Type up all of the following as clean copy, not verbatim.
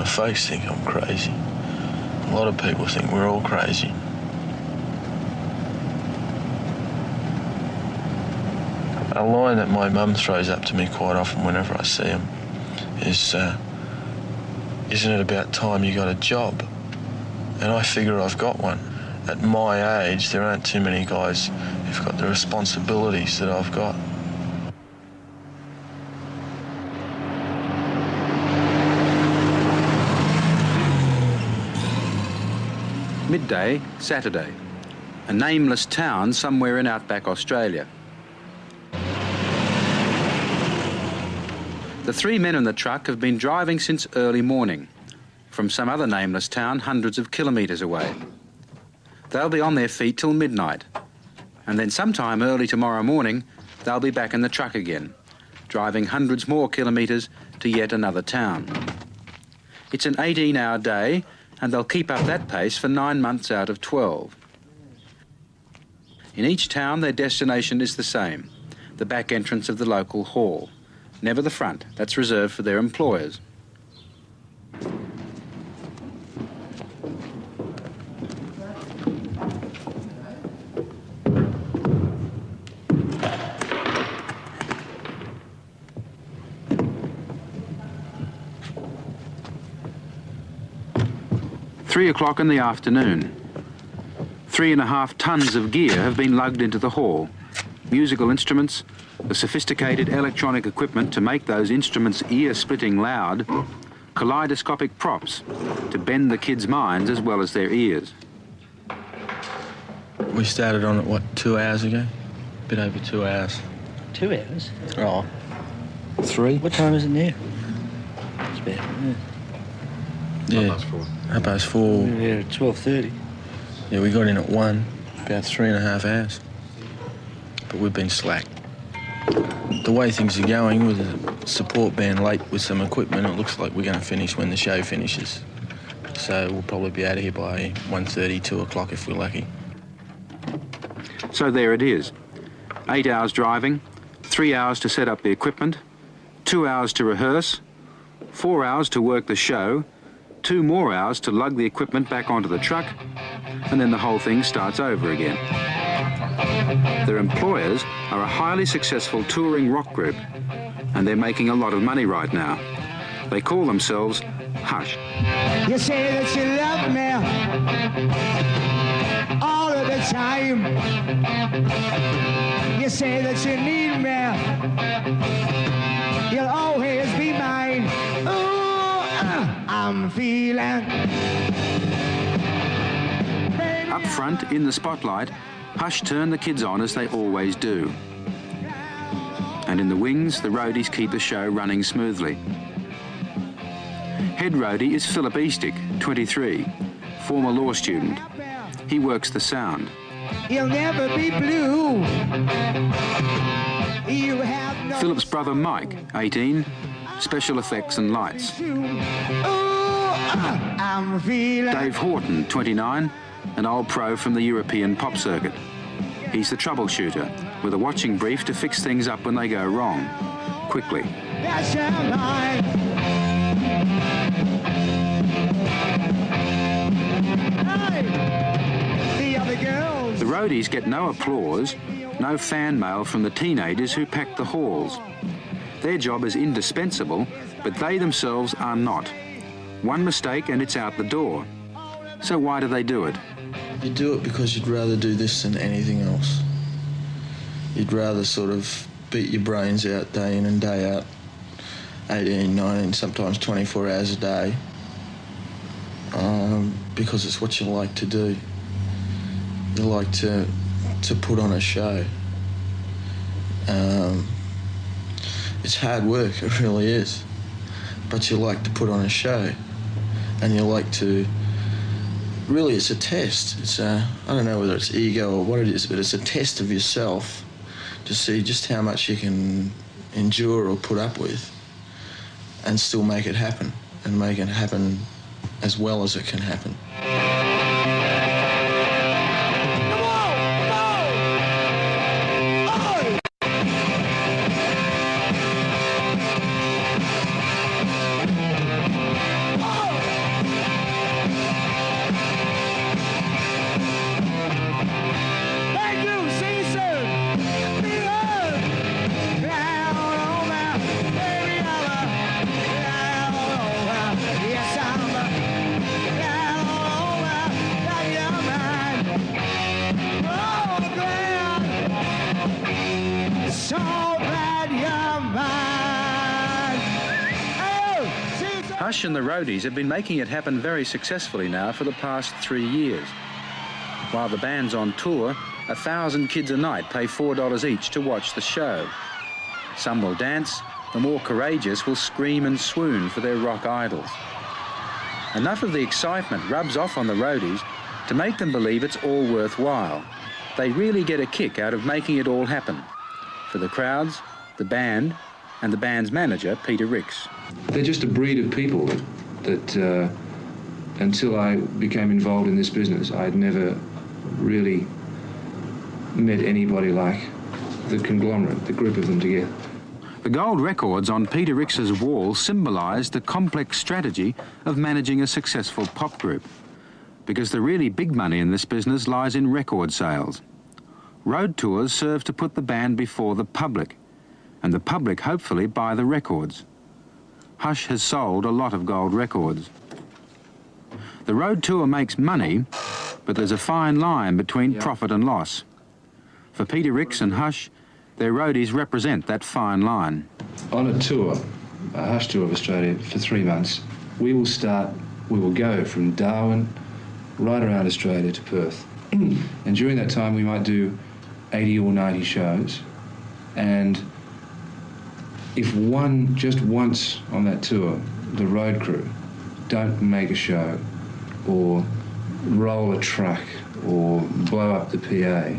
folks think I'm crazy. A lot of people think we're all crazy. A line that my mum throws up to me quite often whenever I see him is, isn't it about time you got a job? And I figure I've got one. At my age, there aren't too many guys who've got the responsibilities that I've got. Midday, Saturday. A nameless town somewhere in outback Australia. The three men in the truck have been driving since early morning from some other nameless town hundreds of kilometres away. They'll be on their feet till midnight, and then sometime early tomorrow morning they'll be back in the truck again, driving hundreds more kilometres to yet another town. It's an 18-hour day, and they'll keep up that pace for 9 months out of 12. In each town their destination is the same, the back entrance of the local hall. Never the front, that's reserved for their employers. Three o'clock in the afternoon. 3.5 tons of gear have been lugged into the hall. Musical instruments, the sophisticated electronic equipment to make those instruments ear-splitting loud, kaleidoscopic props to bend the kids' minds as well as their ears. We started on it, what, 2 hours ago? A bit over 2 hours. 2 hours? Oh, 3. What time is it now? It's about, yeah. 4:30. We were here at 12:30. Yeah, we got in at 1, about 3.5 hours. But we've been slack. The way things are going with the support band late with some equipment, it looks like we're going to finish when the show finishes. So we'll probably be out of here by 1:30, 2 o'clock if we're lucky. So there it is. 8 hours driving, 3 hours to set up the equipment, 2 hours to rehearse, 4 hours to work the show, 2 more hours to lug the equipment back onto the truck, and then the whole thing starts over again. Their employers are a highly successful touring rock group, and they're making a lot of money right now. They call themselves Hush. You say that you love me all of the time. You say that you need me. You'll always be mine. Ooh, I'm feeling. Up front, in the spotlight, Hush turn the kids on as they always do. And in the wings, the roadies keep the show running smoothly. Head roadie is Philip Eastick, 23, former law student. He works the sound. You'll never be blue. You have no Philip's brother Mike, 18, special effects and lights. I'm feeling. Dave Horton, 29, an old pro from the European pop circuit. He's the troubleshooter, with a watching brief to fix things up when they go wrong, quickly. That's your mind. Hey, the other girls. The roadies get no applause, no fan mail from the teenagers who pack the halls. Their job is indispensable, but they themselves are not. One mistake and it's out the door. So why do they do it? You do it because you'd rather do this than anything else. You'd rather sort of beat your brains out day in and day out, 18, 19, sometimes 24 hours a day, because it's what you like to do. You like to put on a show. It's hard work, it really is, but you like to put on a show, and you like to. Really, it's a test. It's I don't know whether it's ego or what it is, but it's a test of yourself to see just how much you can endure or put up with and still make it happen, and make it happen as well as it can happen. glad you're mine. Oh, see, it's Hush and the roadies have been making it happen very successfully now for the past 3 years. While the band's on tour, 1,000 kids a night pay $4 each to watch the show. Some will dance, the more courageous will scream and swoon for their rock idols. Enough of the excitement rubs off on the roadies to make them believe it's all worthwhile. They really get a kick out of making it all happen. For the crowds, the band, and the band's manager, Peter Ricks. They're just a breed of people that until I became involved in this business, I'd never really met anybody like the conglomerate, the group of them together. The gold records on Peter Ricks's wall symbolise the complex strategy of managing a successful pop group, because the really big money in this business lies in record sales. Road tours serve to put the band before the public, and the public hopefully buy the records. Hush has sold a lot of gold records. The road tour makes money, but there's a fine line between profit and loss. For Peter Ricks and Hush, their roadies represent that fine line. On a tour, a Hush tour of Australia for 3 months, we will go from Darwin right around Australia to Perth. And during that time we might do 80 or 90 shows, and if just once on that tour the road crew don't make a show or roll a truck or blow up the PA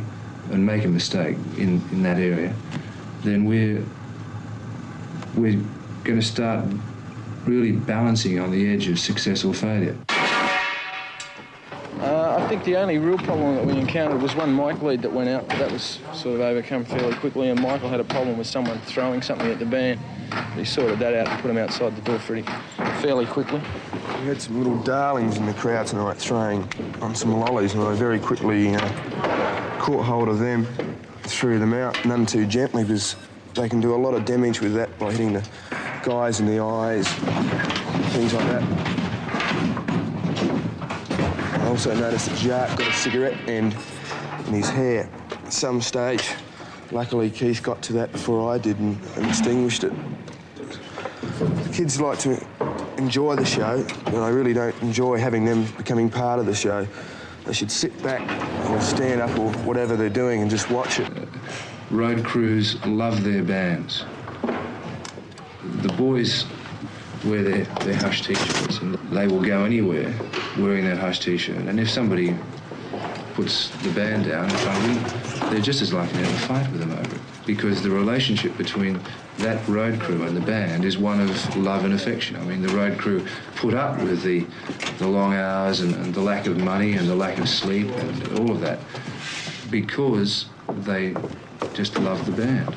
and make a mistake in that area, then we're going to start really balancing on the edge of success or failure. I think the only real problem that we encountered was one mic lead that went out. That was sort of overcome fairly quickly, and Michael had a problem with someone throwing something at the band. He sorted that out and put him outside the door fairly quickly. We had some little darlings in the crowd tonight throwing on some lollies, and I very quickly caught hold of them, threw them out, none too gently, because they can do a lot of damage with that by hitting the guys in the eyes, things like that. I also noticed that Jacques got a cigarette end in his hair at some stage. Luckily, Keith got to that before I did and extinguished it. The kids like to enjoy the show, but I really don't enjoy having them becoming part of the show. They should sit back or stand up or whatever they're doing and just watch it. Road crews love their bands. The boys wear their Hush t-shirts, and they will go anywhere wearing that Hush t-shirt. And if somebody puts the band down in front of them, they're just as likely to have a fight with them over it, because the relationship between that road crew and the band is one of love and affection. I mean, the road crew put up with the long hours and the lack of money and the lack of sleep and all of that because they just love the band.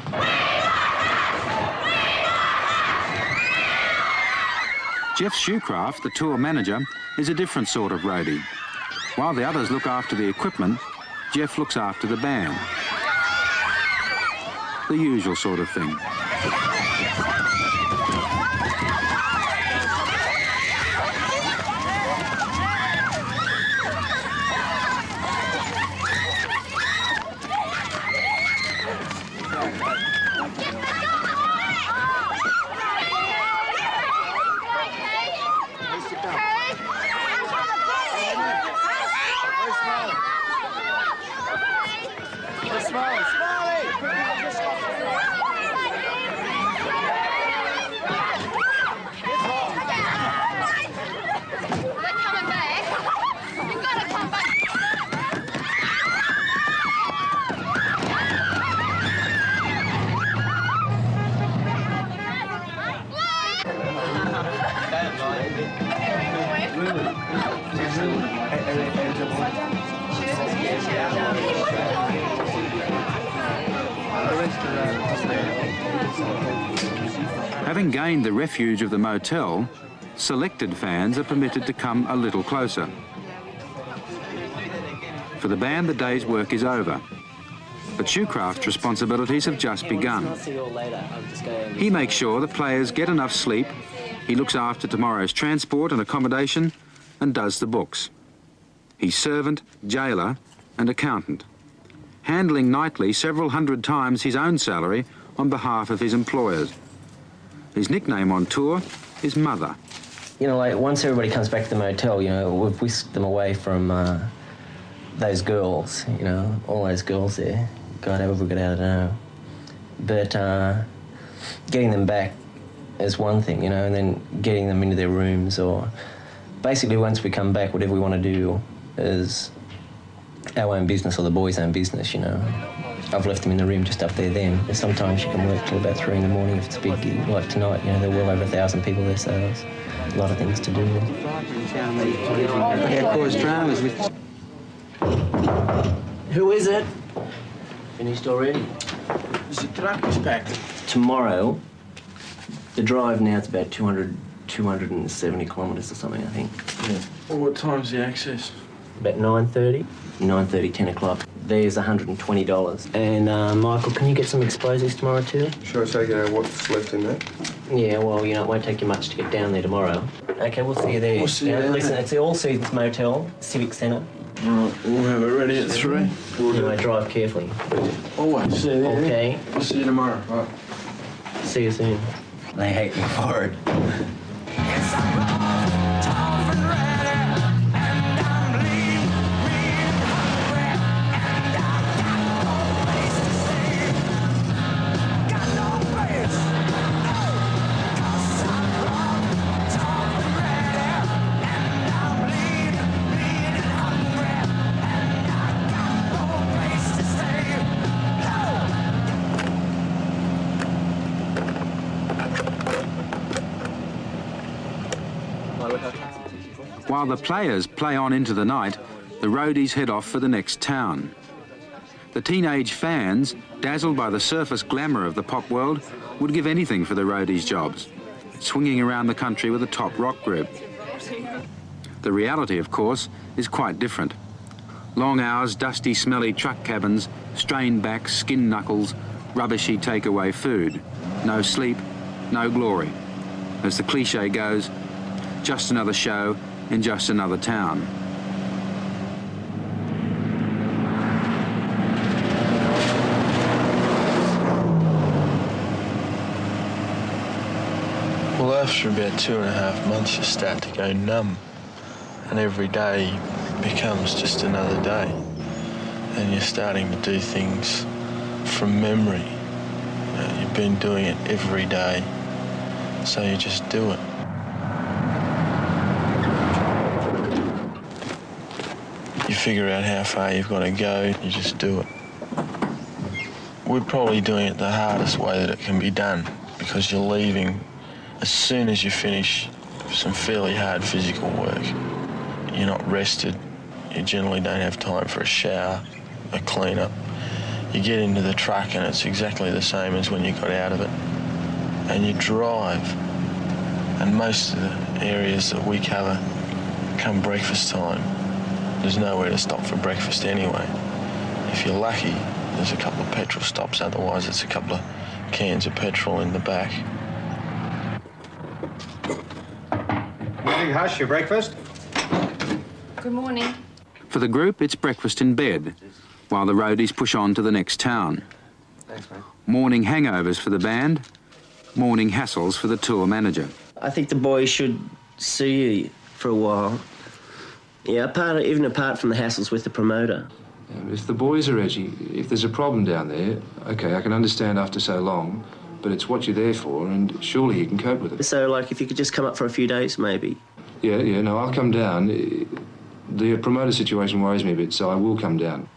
Jeff Shoecraft, the tour manager, is a different sort of roadie. While the others look after the equipment, Jeff looks after the band. The usual sort of thing. Having gained the refuge of the motel, selected fans are permitted to come a little closer. For the band, the day's work is over, but Shoecraft's responsibilities have just begun. He makes sure the players get enough sleep, he looks after tomorrow's transport and accommodation, and does the books. He's servant, jailer, and accountant, handling nightly several hundred times his own salary on behalf of his employers. His nickname on tour is Mother. You know, like, once everybody comes back to the motel, you know, we've whisked them away from those girls, you know, all those girls there. God, how have we got out of know. But getting them back is one thing, you know, and then getting them into their rooms, or basically once we come back, whatever we want to do is our own business or the boys' own business, you know. I've left them in the room just up there then. Sometimes you can work till about 3 in the morning if it's a big gig, like tonight, you know, there were well over 1,000 people there, so there's a lot of things to do. Who is it? Finished already? The truck is packed. Tomorrow, the drive now it's about 270 kilometres or something, I think. Yeah. Well, what time's the access? About 9:30, 10 o'clock. There's $120. And Michael, can you get some explosives tomorrow too? Shall I take what's left in there? Yeah, well, you know, it won't take you much to get down there tomorrow. Okay, we'll see you there. We'll see you there. Listen, it's the All Seasons Motel, Civic Centre. Right, we'll have it ready at 3. Anyway, drive carefully. Always. See you there. Okay. We'll see you tomorrow. Right. See you soon. They hate me for it. While the players play on into the night, the roadies head off for the next town. The teenage fans, dazzled by the surface glamour of the pop world, would give anything for the roadies' jobs, swinging around the country with a top rock group. The reality, of course, is quite different. Long hours, dusty, smelly truck cabins, strained backs, skin knuckles, rubbishy takeaway food. No sleep, no glory. As the cliche goes, just another show in just another town. Well, after about 2.5 months, you start to go numb, and every day becomes just another day, and you're starting to do things from memory. You've been doing it every day, so you just do it. You figure out how far you've got to go, you just do it. We're probably doing it the hardest way that it can be done, because you're leaving as soon as you finish some fairly hard physical work. You're not rested, you generally don't have time for a shower, a clean-up. You get into the truck and it's exactly the same as when you got out of it. And you drive, and most of the areas that we cover, come breakfast time, there's nowhere to stop for breakfast anyway. If you're lucky, there's a couple of petrol stops, otherwise it's a couple of cans of petrol in the back. Morning, Hush, your breakfast? Good morning. For the group, it's breakfast in bed, while the roadies push on to the next town. Thanks, mate. Morning hangovers for the band, morning hassles for the tour manager. I think the boys should see you for a while. Yeah, even apart from the hassles with the promoter. If the boys are edgy, if there's a problem down there, OK, I can understand after so long, but it's what you're there for, and surely you can cope with it. So, like, if you could just come up for a few days, maybe? Yeah, no, I'll come down. The promoter situation worries me a bit, so I will come down.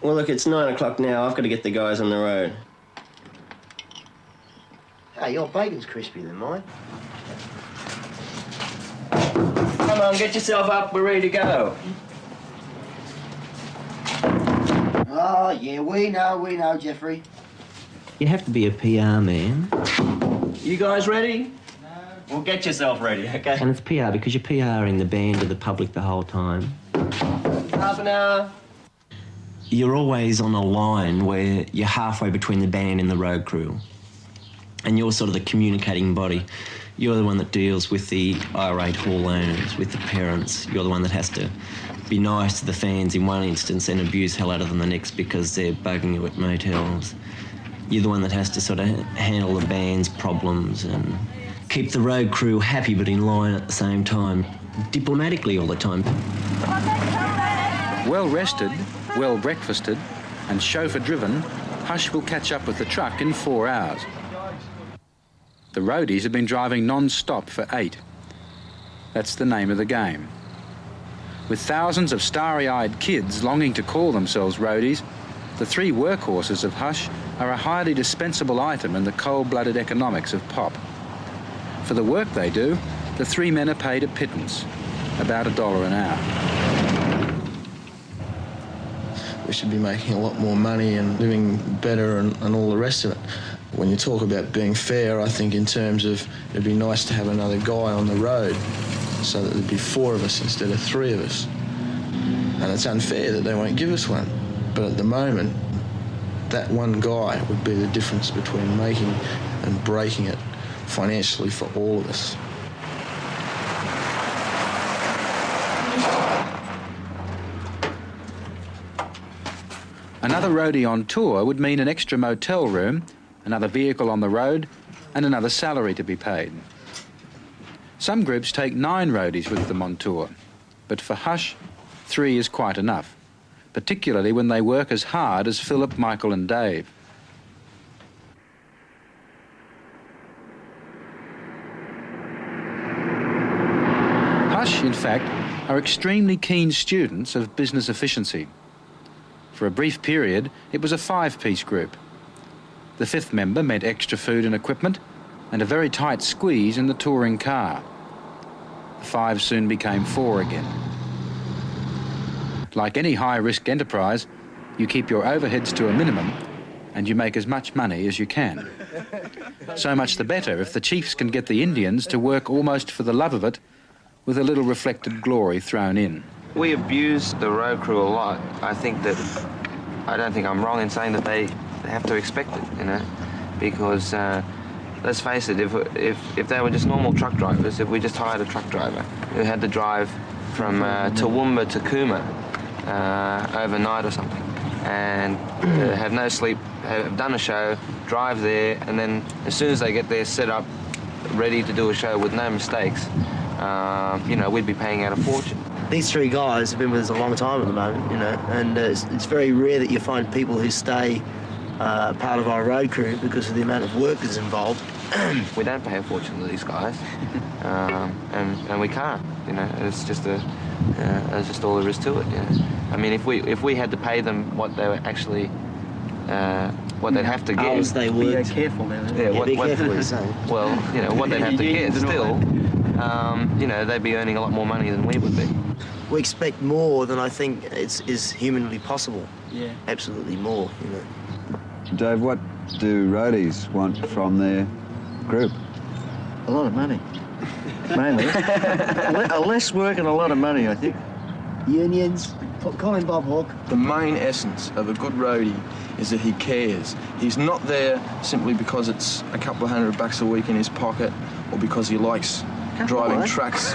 Well, look, it's 9 o'clock now. I've got to get the guys on the road. Hey, your bacon's crispier than mine. Come on, get yourself up. We're ready to go. Oh, yeah, we know, Jeffrey. You have to be a PR man. You guys ready? No. Well, get yourself ready, OK? And it's PR because you're PRing the band to the public the whole time. Half an hour. You're always on a line where you're halfway between the band and the road crew. And you're sort of the communicating body. You're the one that deals with the irate hall owners, with the parents. You're the one that has to be nice to the fans in one instance and abuse hell out of them the next because they're bugging you at motels. you're the one that has to sort of handle the band's problems and keep the road crew happy but in line at the same time, diplomatically all the time. Well rested, well breakfasted and chauffeur-driven, Hush will catch up with the truck in 4 hours. The roadies have been driving non-stop for 8. That's the name of the game. With thousands of starry-eyed kids longing to call themselves roadies, the 3 workhorses of Hush are a highly dispensable item in the cold-blooded economics of pop. For the work they do, the 3 men are paid a pittance, about $1 an hour. We should be making a lot more money and living better and all the rest of it. When you talk about being fair, I think in terms of it'd be nice to have another guy on the road so that there'd be 4 of us instead of 3 of us. And it's unfair that they won't give us one. But at the moment, that one guy would be the difference between making and breaking it financially for all of us. Another roadie on tour would mean an extra motel room, another vehicle on the road, and another salary to be paid. Some groups take 9 roadies with them on tour, but for Hush, 3 is quite enough, particularly when they work as hard as Philip, Michael and Dave. Hush, in fact, are extremely keen students of business efficiency. For a brief period, it was a 5-piece group. The 5th member meant extra food and equipment and a very tight squeeze in the touring car. The 5 soon became 4 again. Like any high-risk enterprise, you keep your overheads to a minimum and you make as much money as you can. So much the better if the chiefs can get the Indians to work almost for the love of it, with a little reflected glory thrown in. We abuse the road crew a lot. I don't think I'm wrong in saying that they have to expect it, you know, because let's face it, if they were just normal truck drivers, if we just hired a truck driver who had to drive from Toowoomba to Cooma overnight or something, and have no sleep, have done a show, drive there, and then as soon as they get there, set up, ready to do a show with no mistakes, you know, we'd be paying out a fortune. These 3 guys have been with us a long time at the moment, you know, and it's very rare that you find people who stay part of our road crew because of the amount of work that's involved. We don't pay a fortune to these guys, and we can't, you know. It's just that's just all there is to it. You know? I mean, if we had to pay them what they were actually what they'd have to get. Hours they work. Be careful now. Yeah, be careful what you're saying. Well, you know, what they'd have to get still, you know, they'd be earning a lot more money than we would be. We expect more than I think is humanly possible. Yeah. Absolutely more, you know. Dave, what do roadies want from their group? A lot of money, mainly. Less work and a lot of money, I think. Unions, Colin Bob Hawke. The main essence of a good roadie is that he cares. He's not there simply because it's a couple of $100 a week in his pocket or because he likes driving trucks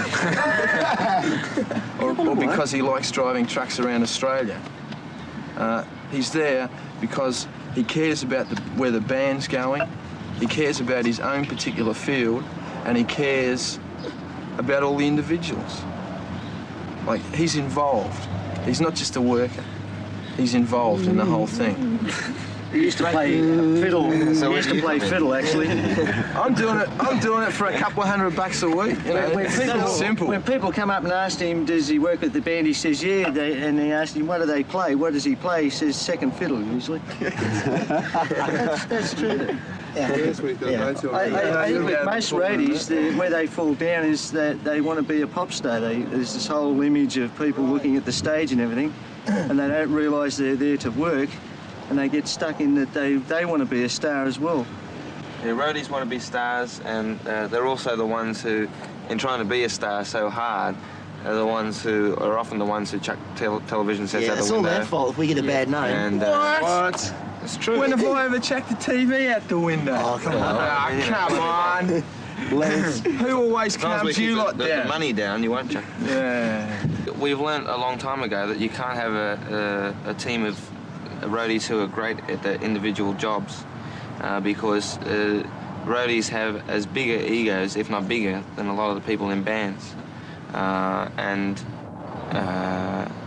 or because he likes driving trucks around Australia. He's there because he cares about where the band's going, he cares about his own particular field, and he cares about all the individuals. Like, he's involved. He's not just a worker. He's involved in the whole thing. He used to play fiddle. He used to play fiddle, actually. I'm doing it for a couple of $100 a week. You know, it's simple. When people come up and ask him, does he work with the band? He says, yeah. And they ask him, what do they play? What does he play? He says, second fiddle, usually. that's true. Yeah. I think with most roadies, where they fall down is that they want to be a pop star. There's this whole image of people looking at the stage and everything, and they don't realise they're there to work, and they get stuck in that they want to be a star as well. Yeah, roadies want to be stars, and they're also the ones who, in trying to be a star so hard, are the ones who are often the ones who chuck television sets out the window. Yeah, it's all their fault if we get a bad name. And, what? It's true. When have I ever chucked the TV out the window? Oh, come on. Come on. Who always calms you like that? The money down, you won't chuck. Yeah. We've learnt a long time ago that you can't have a team of roadies who are great at their individual jobs because roadies have as bigger egos, if not bigger, than a lot of the people in bands.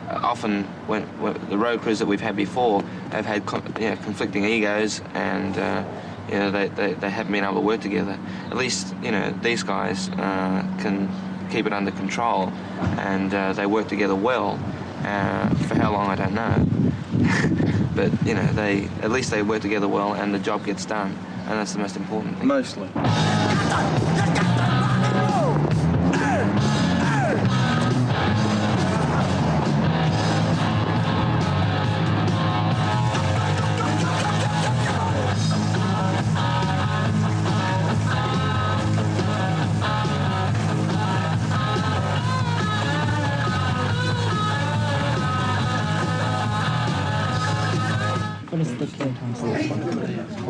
Often when the road crews that we've had before have had conflicting egos, and they haven't been able to work together. At least these guys can keep it under control, and they work together well. For how long, I don't know. But at least they work together well, and the job gets done, and that's the most important thing. Mostly.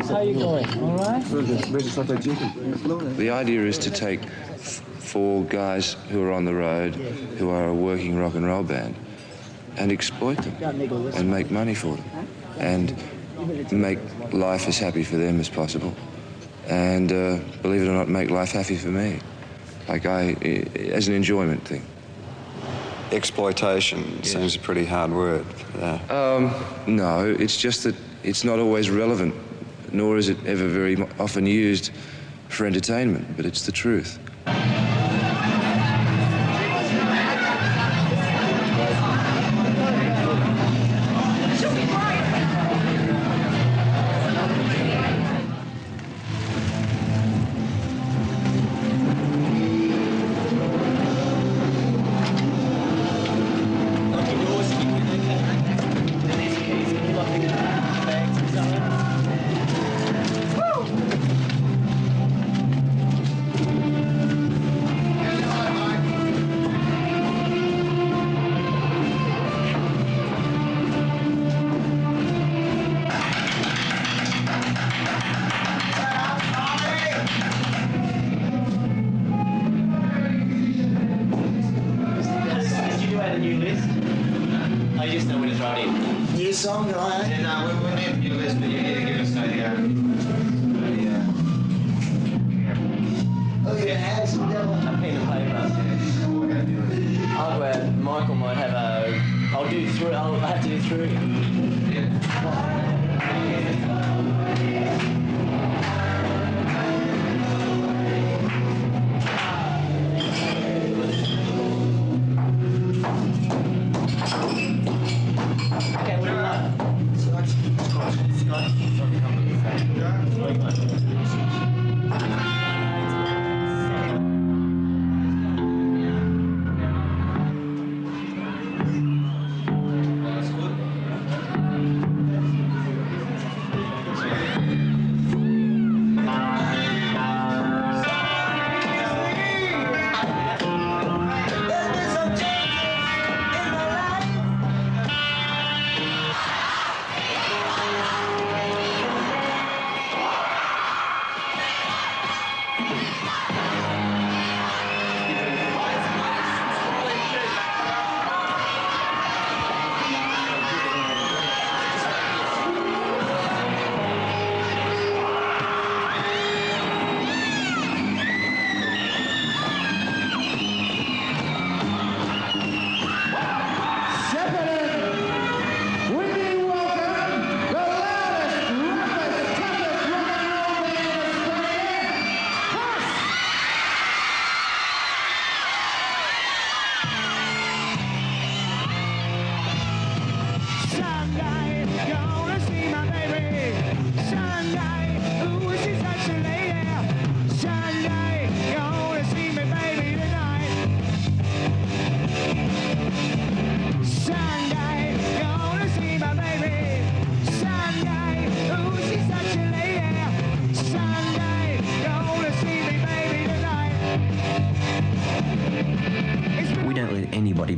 How are you going? All right? The idea is to take 4 guys who are on the road, who are a working rock and roll band, and exploit them and make money for them and make life as happy for them as possible, and believe it or not, make life happy for me, as an enjoyment thing. Exploitation seems a pretty hard word for that. No, it's just that it's not always relevant, nor is it ever very often used for entertainment, but it's the truth.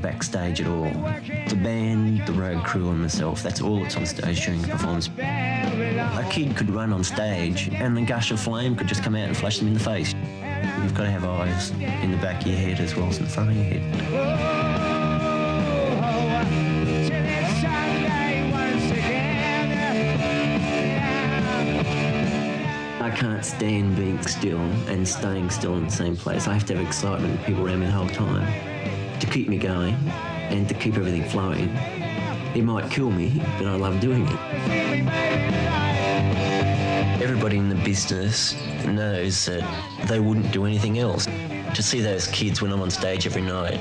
Backstage at all. The band, the road crew and myself, that's all that's on stage during the performance. A kid could run on stage and the gush of flame could just come out and flash them in the face. You've got to have eyes in the back of your head as well as in the front of your head. can't stand being still and staying still in the same place. I have to have excitement and people around me the whole time to keep me going and to keep everything flowing. It might kill me, but I love doing it. Everybody in the business knows that they wouldn't do anything else. To see those kids when I'm on stage every night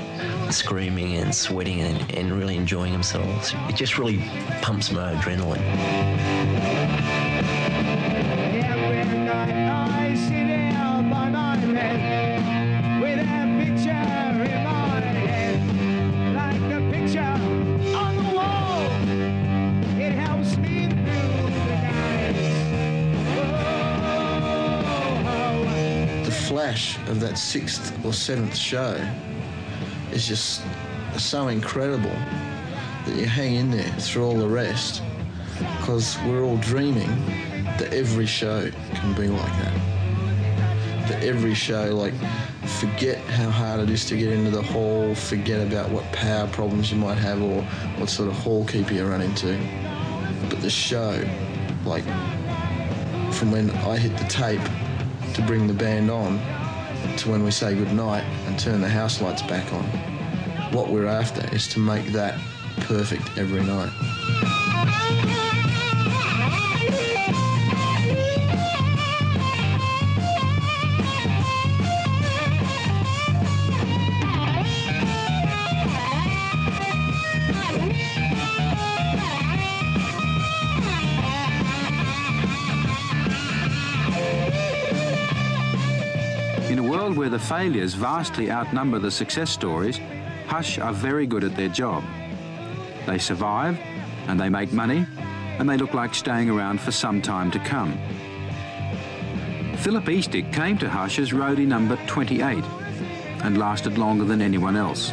screaming and sweating and really enjoying themselves, it just really pumps my adrenaline. Every night I sit down by my bed with a picture in my head, like a picture on the wall. It helps me through the night. The flash of that 6th or 7th show is just so incredible that you hang in there through all the rest, because we're all dreaming that every show can be like that. That every show, like, forget how hard it is to get into the hall, forget about what power problems you might have or what sort of hall keeper you run into. But the show, like, from when I hit the tape to bring the band on to when we say goodnight and turn the house lights back on, what we're after is to make that perfect every night. In a world where the failures vastly outnumber the success stories, Hush are very good at their job. They survive, and they make money, and they look like staying around for some time to come. Philip Eastick came to Hush as roadie number 28 and lasted longer than anyone else.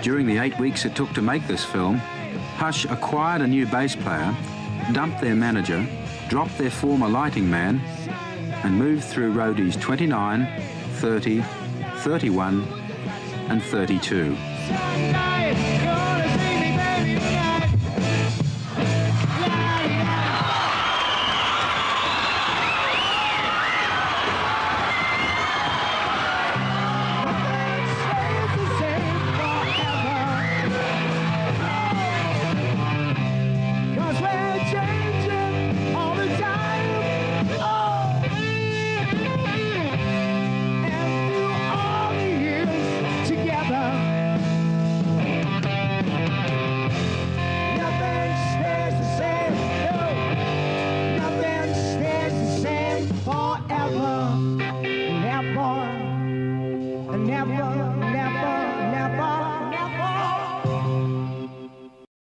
During the 8 weeks it took to make this film, Hush acquired a new bass player, dumped their manager, dropped their former lighting man, and moved through roadies 29, 30, 31, and 32.